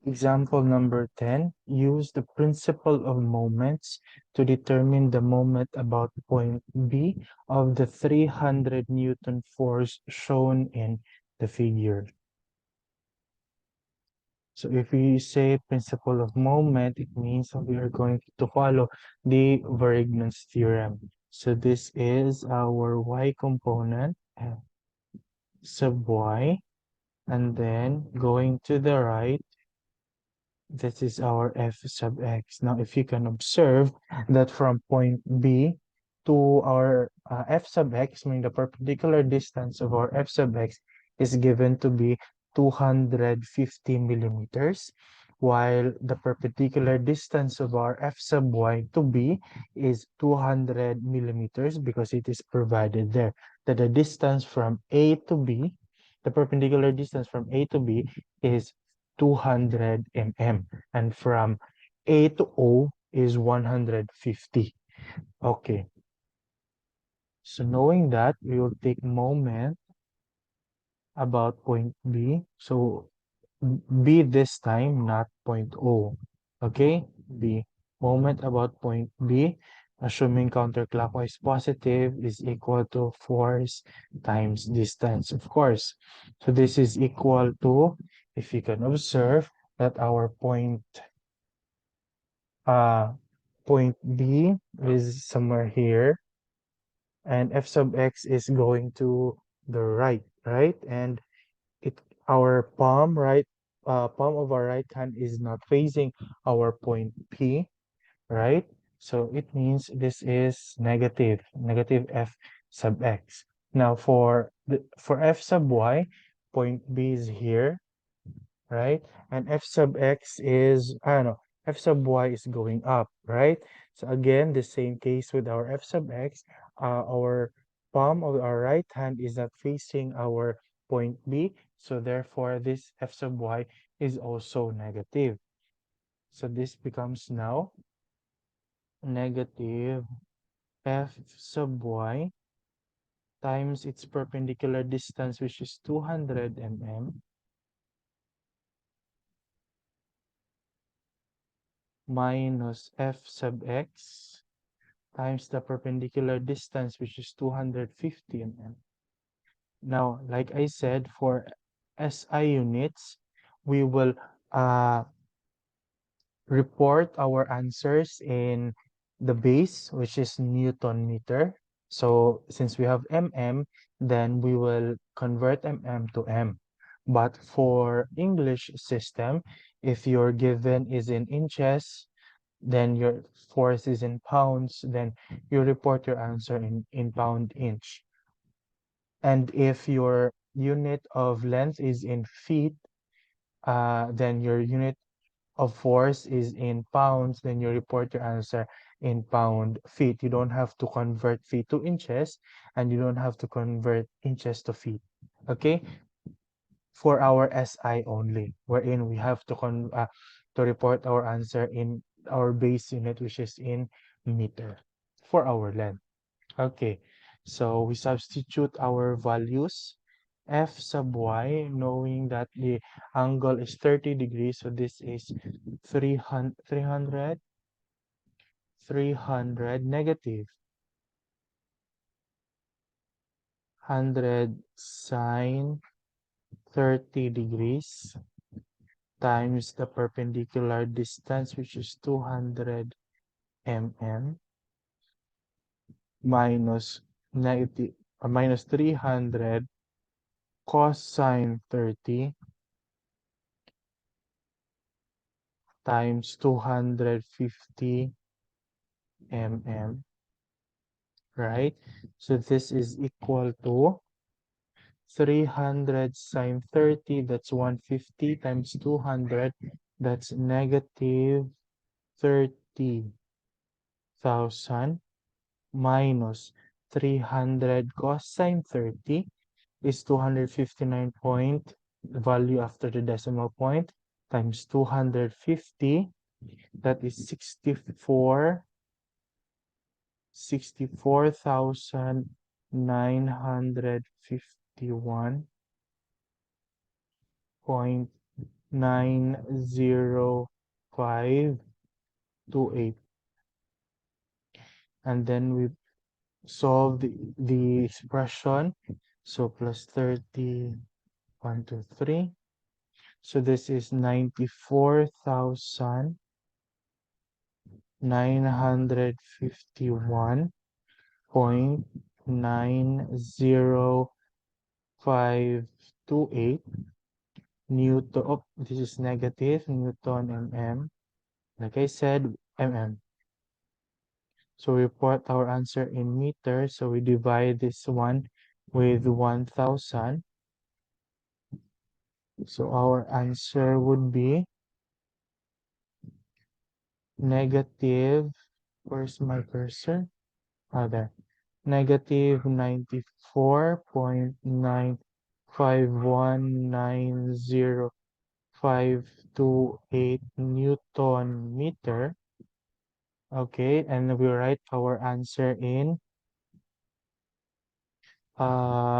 Example number 10, use the principle of moments to determine the moment about point B of the 300 Newton force shown in the figure. So if we say principle of moment, it means that we are going to follow the Varignon's theorem. So this is our y component, sub y, and then going to the right, this is our f sub x. Now, if you can observe that from point B to our f sub x, meaning the perpendicular distance of our f sub x is given to be 250 millimeters, while the perpendicular distance of our f sub y to B is 200 millimeters because it is provided there. That the distance from A to B, the perpendicular distance from A to B is 200 mm, and from A to O is 150. Okay, so knowing that, we will take moment about point B. So B this time, not point O. Okay, B. Moment about point B, assuming counterclockwise positive, is equal to force times distance, of course. So this is equal to, if you can observe, that our point B is somewhere here, and f sub x is going to the right, right? And it our palm of our right hand is not facing our point P, right? So it means this is negative f sub x. Now for f sub y, point B is here, right? And f sub x is, I don't know, f sub y is going up, right? So again, the same case with our f sub x, our palm of our right hand is not facing our point B, so therefore this f sub y is also negative. So this becomes now negative f sub y times its perpendicular distance, which is 200 mm, minus f sub x times the perpendicular distance, which is 250 mm. Now, like I said, for SI units, we will report our answers in the base, which is Newton meter. So since we have mm, then we will convert mm to m. But for English system, if your given is in inches, then your force is in pounds, then you report your answer in pound inch. And if your unit of length is in feet, then your unit of force is in pounds, then you report your answer in pound feet. You don't have to convert feet to inches, and you don't have to convert inches to feet. Okay? For our SI only, wherein we have to report our answer in our base unit, which is in meter for our length. Okay, so we substitute our values. F sub y, knowing that the angle is 30 degrees, so this is 300 negative 100 sine 30 degrees times the perpendicular distance, which is 200 mm, minus minus 300 cosine 30 times 250 mm, right? So this is equal to 300 sine 30, that's 150 times 200, that's negative 30,000, minus 300 cosine 30 is 259 point, value after the decimal point, times 250, that is 64,951.3 90528. And then we solve the expression. So plus 30, 1, 2, 3. So this is 94,951.90528 Newton. Oh, this is negative Newton mm. Like I said, mm. So we put our answer in meters. So we divide this one with 1,000. So our answer would be negative, where's my cursor? Ah, there. Negative 94.95190.528 Newton meter. Okay, and we write our answer in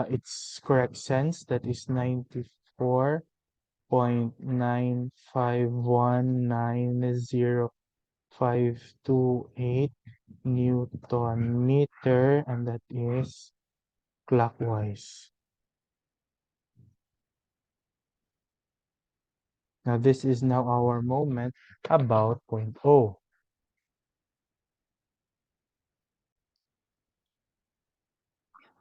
its correct sense, that is 94.95190.528 Newton meter, and that is clockwise. Now this is now our moment about point O.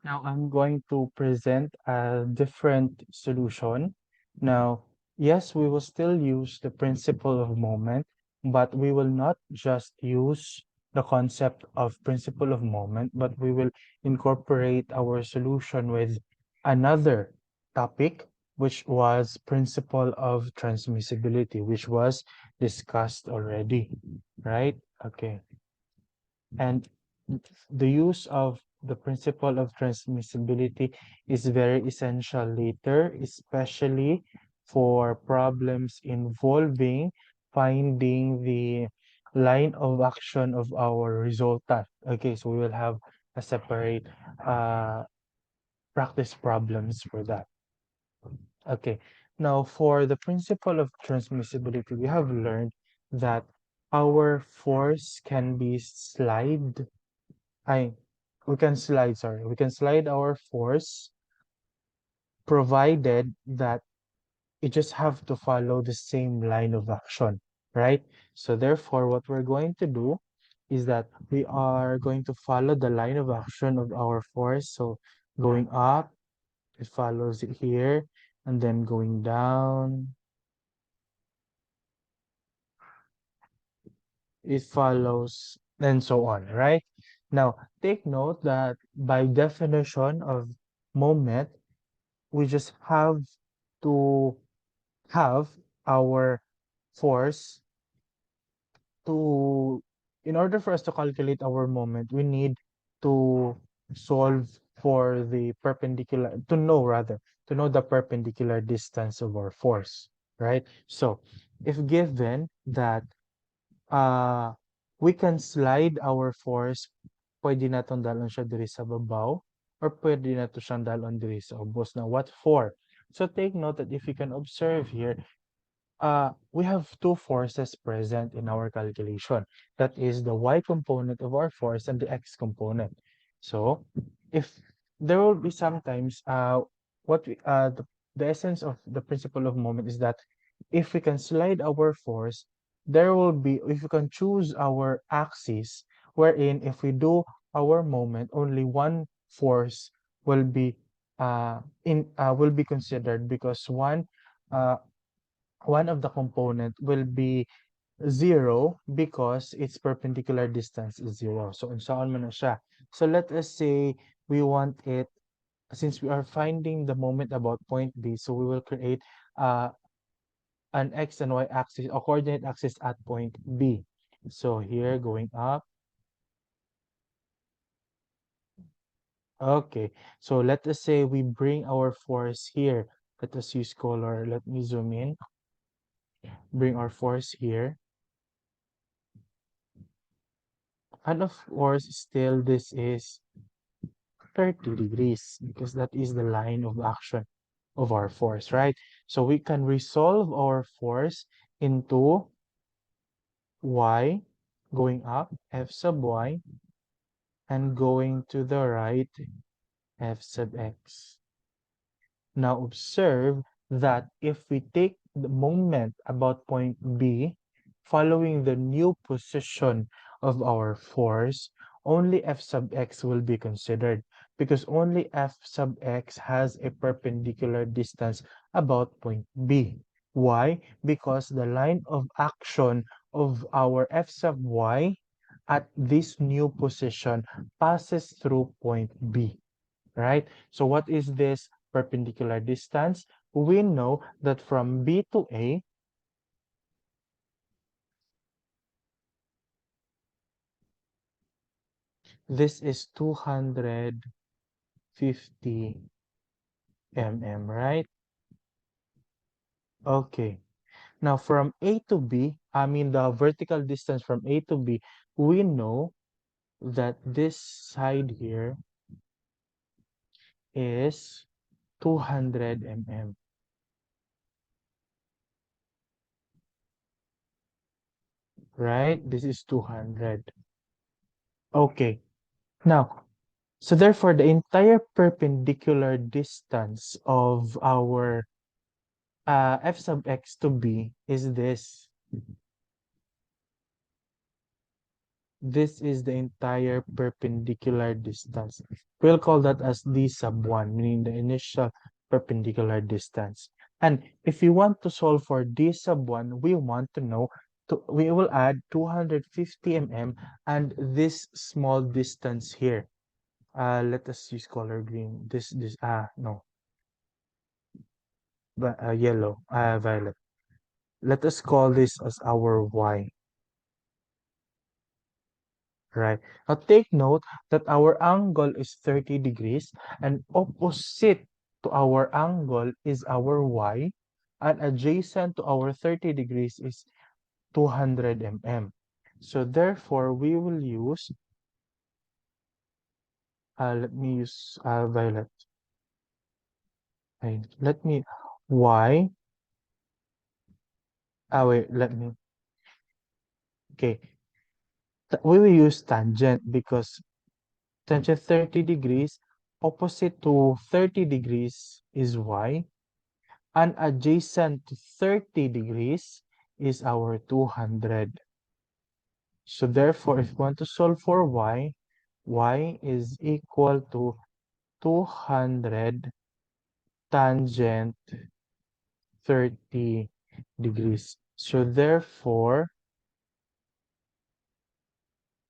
Now I'm going to present a different solution. Now, yes, we will still use the principle of moment, but we will not just use the concept of principle of moment, but we will incorporate our solution with another topic, which was principle of transmissibility, which was discussed already, right? Okay. And the use of the principle of transmissibility is very essential later, especially for problems involving finding the line of action of our resultant. Okay, so we will have a separate uh, practice problems for that. Okay, now for the principle of transmissibility, we have learned that our force can be I we can slide our force provided that it just have to follow the same line of action, right? So therefore, what we're going to do is that we are going to follow the line of action of our force. So going up, it follows it here, and then going down, it follows, and so on, right? Now, take note that by definition of moment, we just have to have our force to, in order for us to calculate our moment, we need to solve for the perpendicular, to know rather, to know the perpendicular distance of our force, right? So if given that uh, we can slide our force, pwede natong dalon siya diri sa babaw, or pwede na to siyang dalon diri sa ubos. Now, what for? So take note that if you can observe here, we have two forces present in our calculation. That is the y component of our force and the x component. So if there will be sometimes, what we, the essence of the principle of moment is that if we can slide our force, there will be, if we can choose our axis, wherein if we do our moment, only one force will be will be considered, because uh, one of the component will be 0 because its perpendicular distance is 0. So, unsaon man na siya. So, let us say we want it, since we are finding the moment about point B, so we will create uh, an x and y axis, a coordinate axis at point B. So, here going up. Okay, so let us say we bring our force here. Let us use color. Let me zoom in. Bring our force here. And of course, still this is 30 degrees because that is the line of action of our force, right? So we can resolve our force into y going up, F sub y, and going to the right, F sub x. Now observe that if we take the moment about point B, following the new position of our force, only F sub x will be considered because only F sub x has a perpendicular distance about point B. Why? Because the line of action of our F sub y at this new position passes through point B, right? So what is this perpendicular distance? We know that from B to A, this is 250 mm, right? Okay. Now from A to B, I mean the vertical distance from A to B, we know that this side here is 200 mm, right? This is 200. Okay. Now, so therefore, the entire perpendicular distance of our f sub x to b is this. This is the entire perpendicular distance. We'll call that as d sub 1, meaning the initial perpendicular distance. And if we want to solve for d sub 1, we want to know, we will add 250 mm and this small distance here. Let us use color green. No, yellow, violet. Let us call this as our y, right? Now take note that our angle is 30 degrees and opposite to our angle is our y and adjacent to our 30 degrees is 200 mm. So therefore, we will use, let me use violet. Let me, y, wait, let me, okay. We will use tangent because tangent 30 degrees, opposite to 30 degrees is y, and adjacent to 30 degrees is our 200. So therefore, if you want to solve for y is equal to 200 tangent 30 degrees. So therefore,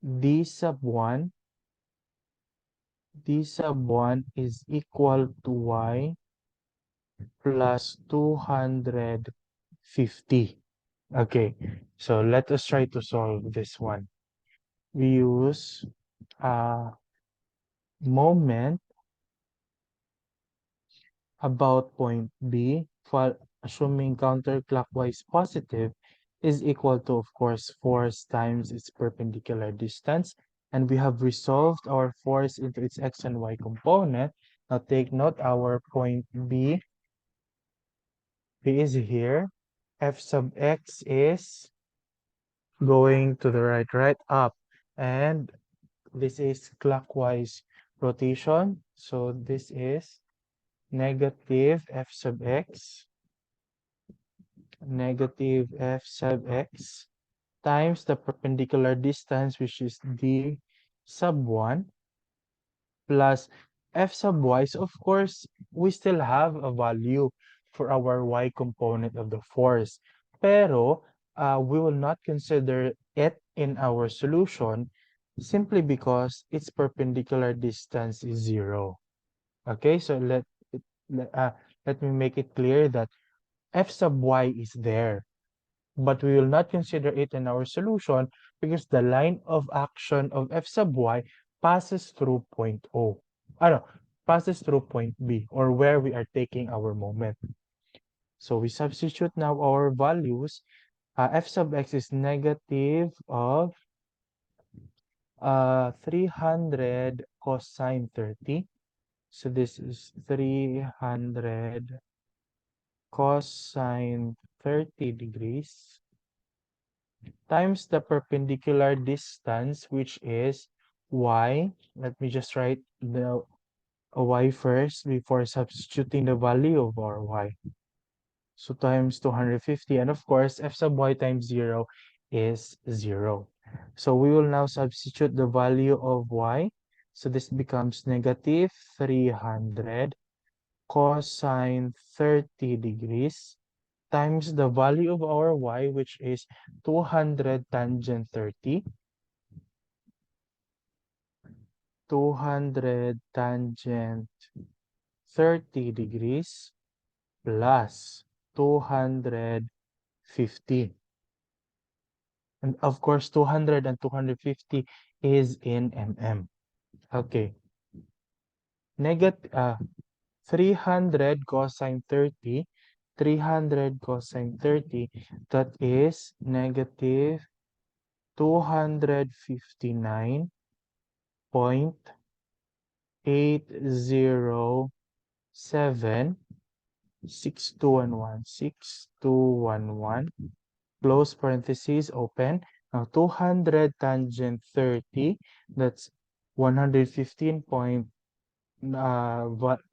d sub 1, is equal to y plus 250. Okay, so let us try to solve this one. We use moment about point B, while assuming counterclockwise positive, is equal to, of course, force times its perpendicular distance. And we have resolved our force into its x and y component. Now take note, our point B is here. F sub x is going to the right up. And this is clockwise rotation. So this is negative f sub x times the perpendicular distance, which is d sub 1, plus f sub y. So of course, we still have a value for our y component of the force. Pero we will not consider it in our solution simply because its perpendicular distance is 0. Okay, so let me make it clear that f sub y is there, but we will not consider it in our solution because the line of action of f sub y passes through point O. No, passes through point B, or where we are taking our moment. So we substitute now our values. F sub x is negative of 300 cosine 30. So this is 300 cosine 30 degrees times the perpendicular distance, which is y. Let me just write the y first before substituting the value of our y. So times 250, and of course, f sub y times 0 is 0. So we will now substitute the value of y. So this becomes negative 300 cosine 30 degrees times the value of our y, which is 200 tangent 30. 200 tangent 30 degrees plus 250. And of course, 200 and 250 is in mm. Okay. 300 cosine 30, 300 cosine 30, that is negative 259.807 6211 close parentheses, open. Now 200 tangent 30, that's 115 point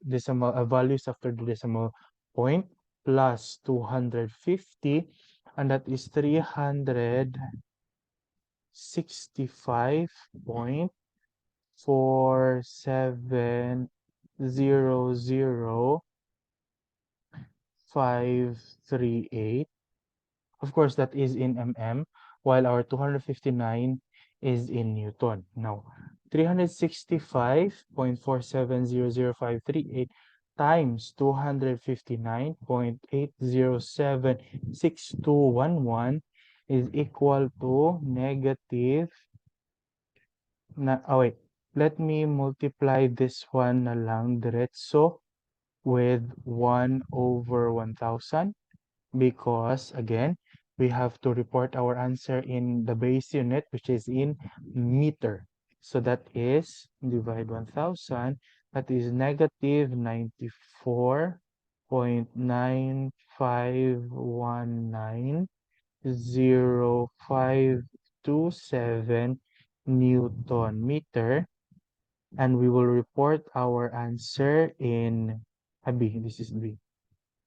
decimal values after the decimal point plus 250, and that is 365.4700538. Of course, that is in mm, while our 259 is in Newton. Now, 365.4700538 times 259.8076211 is equal to negative, let me multiply this one na lang diretso with 1 over 1,000. Because again, we have to report our answer in the base unit, which is in meter. So that is divide 1000, that is negative 94.95190527 Newton meter. And we will report our answer in B. This is B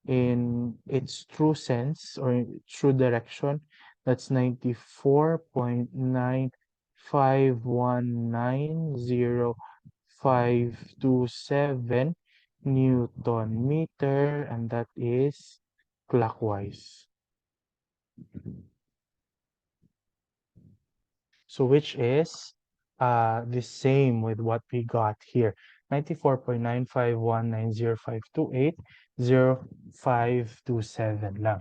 in its true sense or true direction. That's 94.95190.527 Newton meter, and that is clockwise. So which is the same with what we got here. 94.95190.528.0527 lang.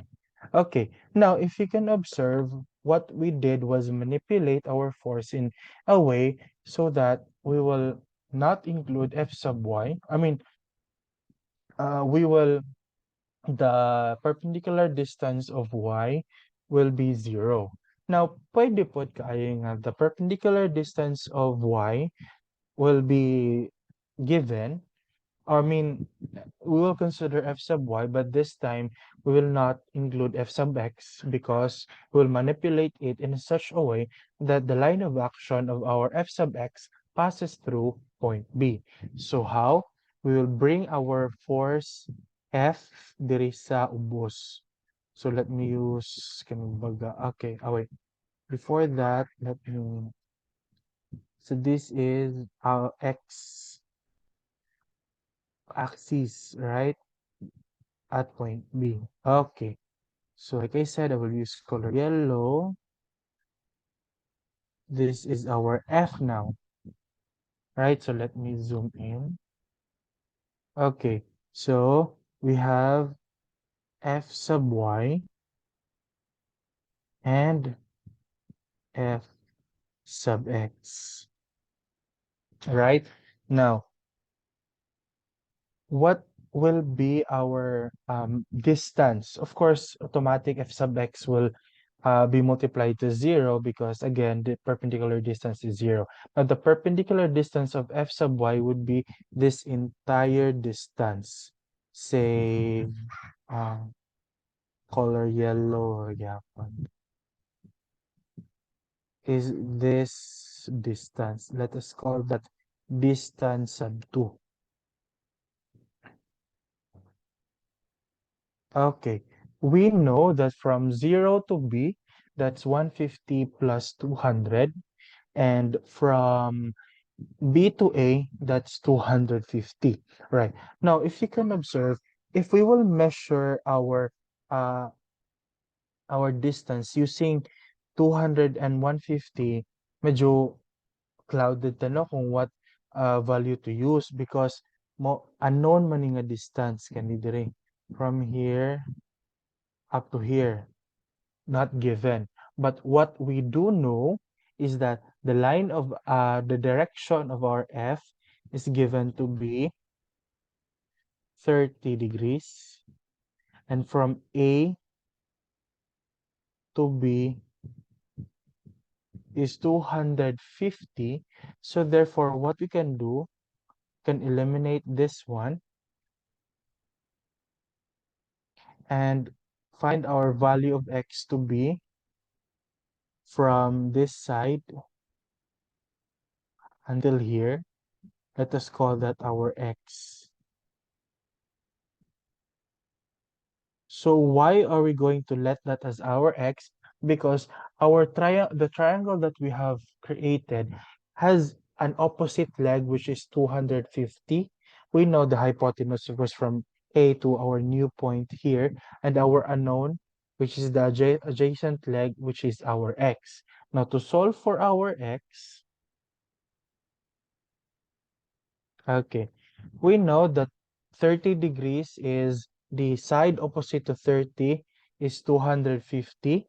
Okay, now if you can observe, what we did was manipulate our force in a way so that we will not include f sub y. The perpendicular distance of y will be 0. Now, pwede po kaya nga the perpendicular distance of y will be given, we will consider f sub y, but this time we will not include f sub x because we'll manipulate it in such a way that the line of action of our f sub x passes through point B. So how? We will bring our force F diri sa ubos. So let me use okay, wait. Before that, so this is our x axis, right? At point B. Okay. So like I said, I will use color yellow. This is our F now, right? So let me zoom in. Okay. So we have F sub y and F sub x, right? Now, what will be our distance? Of course, automatic f sub x will be multiplied to 0 because, again, the perpendicular distance is 0. Now, the perpendicular distance of f sub y would be this entire distance. Say, color yellow yapon is this distance. Let us call that distance sub 2. Okay, we know that from 0 to B, that's 150 plus 200, and from B to A, that's 250. Right. Now, if you can observe, if we will measure uh, our distance using 200 and 150, medyo clouded na no kung what value to use because unknown man nga distance kani dire from here up to here, not given. But what we do know is that the line of the direction of our F is given to be 30 degrees, and from A to B is 250. So therefore, what we can do, can eliminate this one and find our value of X to be from this side until here. Let us call that our X. So why are we going to let that as our X? Because the triangle that we have created has an opposite leg, which is 250. We know the hypotenuse goes from A to our new point here, and our unknown, which is the adjacent leg, which is our X. Now to solve for our X, okay, we know that 30 degrees is the side opposite to 30 is 250,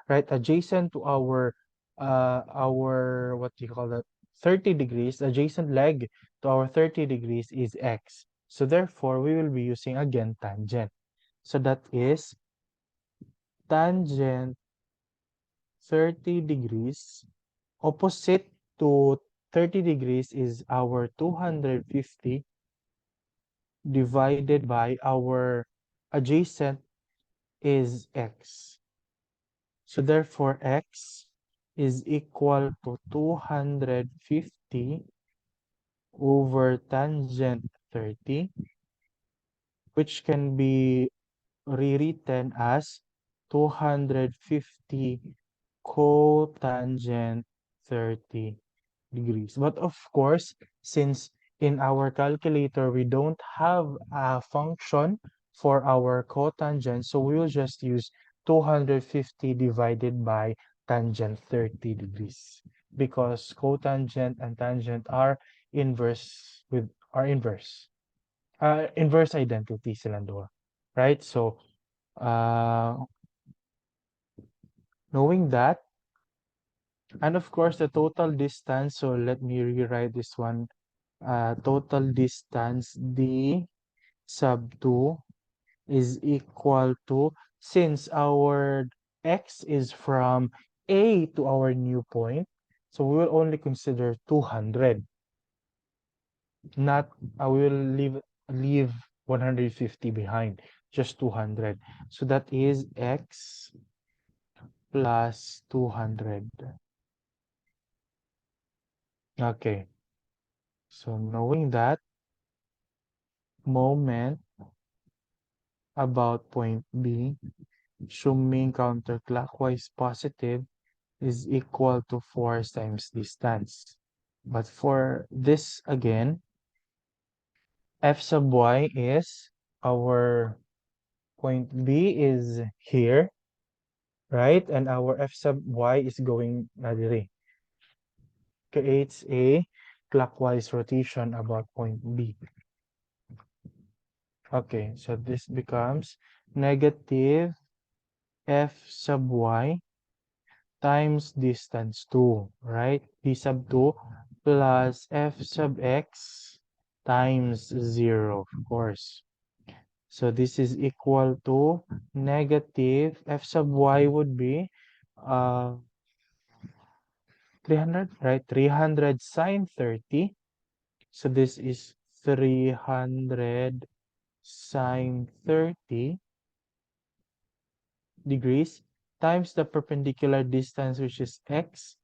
right? Adjacent to our what do you call that? 30 degrees, adjacent leg to our 30 degrees is X. So therefore, we will be using again tangent. So that is tangent 30 degrees. Opposite to 30 degrees is our 250 divided by our adjacent is X. So therefore, X is equal to 250 over tangent 30, which can be rewritten as 250 cotangent 30 degrees. But of course, since in our calculator, we don't have a function for our cotangent, so we will just use 250 divided by tangent 30 degrees because cotangent and tangent are inverse. Inverse identity silang dua. Right? So, uh, knowing that, and of course, the total distance, so let me rewrite this one. Total distance d sub 2 is equal to, since our X is from A to our new point, so we will only consider 200. Not, we will leave 150 behind, just 200. So that is X plus 200. Okay. So knowing that, moment about point B, assuming counterclockwise positive, is equal to force times distance. But for this again, F sub y is our point B is here, right? And our F sub y is going nadiri. Creates a clockwise rotation about point B. Okay, so this becomes negative F sub y times distance 2, right? D sub 2 plus F sub x times 0, of course. So this is equal to negative F sub y would be 300, right? 300 sine 30. So this is 300 sine 30 degrees times the perpendicular distance, which is x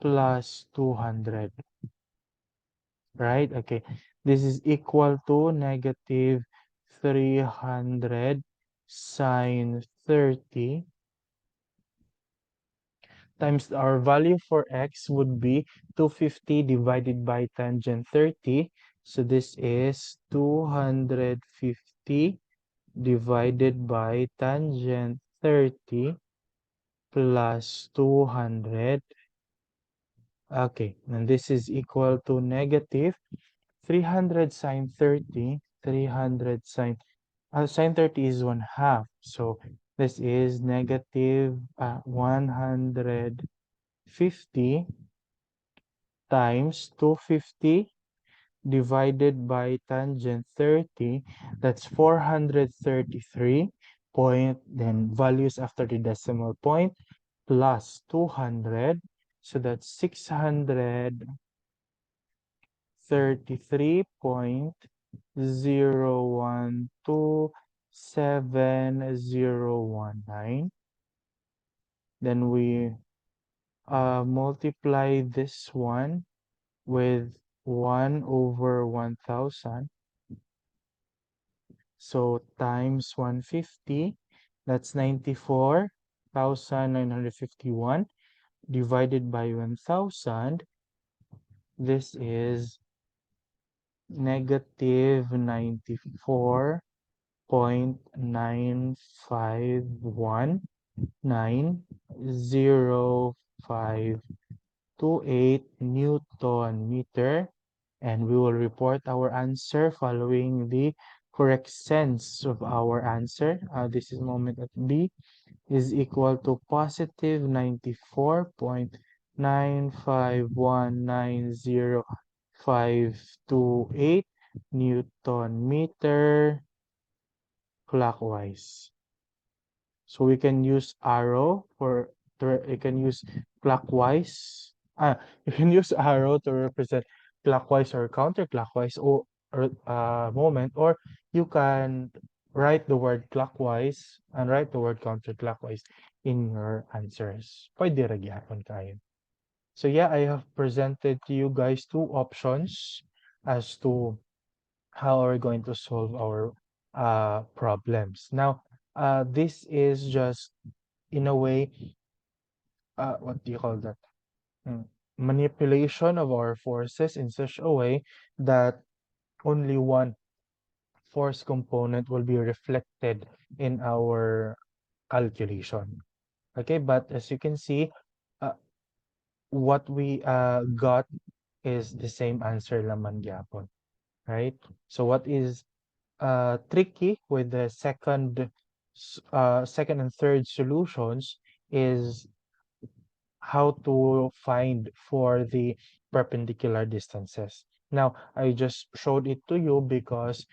plus 200, right? Okay, this is equal to negative 300 sine 30 times our value for x would be 250 divided by tangent 30. So this is 250 divided by tangent 30 plus 200. Okay, and this is equal to negative 300 sine 30. 300 sine, sine 30 is 1/2. So this is negative 150 times 250 divided by tangent 30. That's 433 point, then values after the decimal point, plus 200. So that's 633.0127019. Then we multiply this one with 1 over 1000. So times 150, that's 94,951 divided by 1000. This is negative 94.95190528 Newton meter. And we will report our answer following the correct sense of our answer. This is moment at B is equal to positive 94.95190528 Newton meter clockwise. So we can use arrow for, you can use clockwise. You can use arrow to represent clockwise or counterclockwise, or moment, or you can write the word clockwise and write the word counterclockwise in your answers. Pwede ra gyapon kayo. So yeah, I have presented to you guys two options as to how are we going to solve our problems. Now, this is just in a way, what do you call that? Mm, Manipulation of our forces in such a way that only one force component will be reflected in our calculation. Okay, but as you can see, uh, what we got is the same answer naman gyapon, right? So what is tricky with the second and third solutions is how to find for the perpendicular distances. Now, I just showed it to you because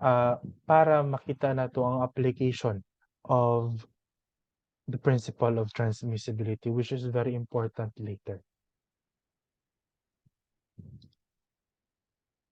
para makita na to ang application of the principle of transmissibility, which is very important later.